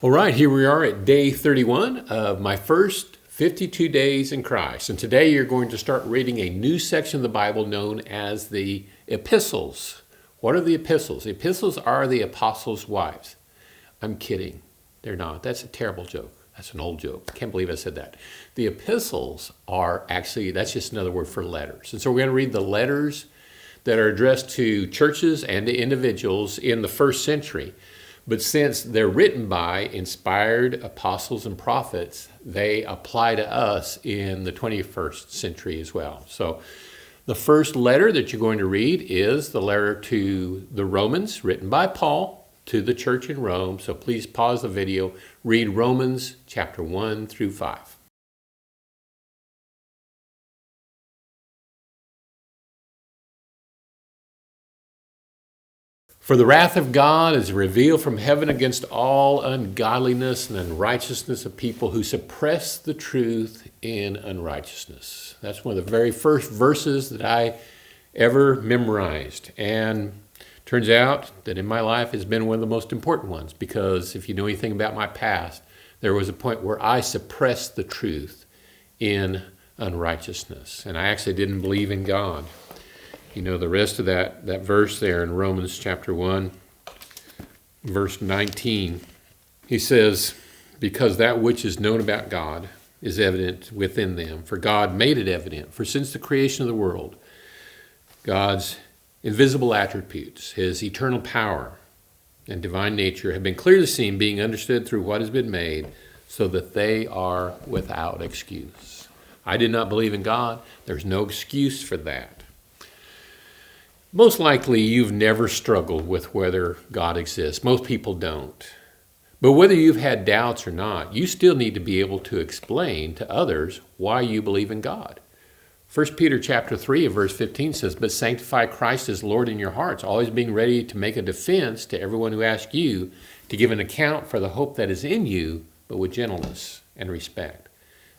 All right, here we are at day 31 of my first 52 days in Christ. And today you're going to start reading a new section of the Bible known as the epistles. What are the epistles? The epistles are the apostles' wives. I'm kidding. They're not. That's a terrible joke. That's an old joke. I can't believe I said that. The epistles are actually, that's just another word for letters. And so we're going to read the letters that are addressed to churches and to individuals in the first century. But since they're written by inspired apostles and prophets, they apply to us in the 21st century as well. So the first letter that you're going to read is the letter to the Romans, written by Paul to the church in Rome. So please pause the video, read Romans chapter 1 through 5. For the wrath of God is revealed from heaven against all ungodliness and unrighteousness of people who suppress the truth in unrighteousness. That's one of the very first verses that I ever memorized. And turns out that in my life has been one of the most important ones, because if you know anything about my past, there was a point where I suppressed the truth in unrighteousness. And I actually didn't believe in God. You know, the rest of that verse there in Romans chapter 1, verse 19, he says, because that which is known about God is evident within them, for God made it evident. For since the creation of the world, God's invisible attributes, his eternal power and divine nature have been clearly seen, being understood through what has been made, so that they are without excuse. I did not believe in God. There's no excuse for that. Most likely you've never struggled with whether God exists. Most people don't. But whether you've had doubts or not, you still need to be able to explain to others why you believe in God. 1 Peter chapter 3 verse 15 says, but sanctify Christ as Lord in your hearts, always being ready to make a defense to everyone who asks you to give an account for the hope that is in you, but with gentleness and respect.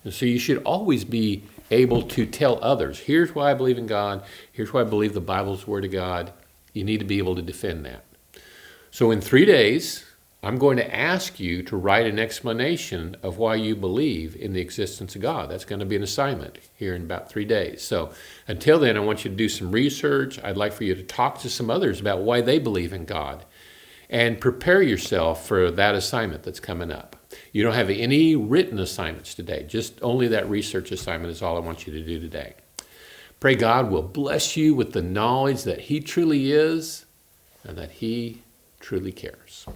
And so you should always be able to tell others, here's why I believe in God, here's why I believe the Bible's the Word of God. You need to be able to defend that. So in 3 days, I'm going to ask you to write an explanation of why you believe in the existence of God. That's going to be an assignment here in about 3 days. So until then, I want you to do some research. I'd like for you to talk to some others about why they believe in God, and prepare yourself for that assignment that's coming up. You don't have any written assignments today. Just only that research assignment is all I want you to do today. Pray God will bless you with the knowledge that he truly is and that he truly cares.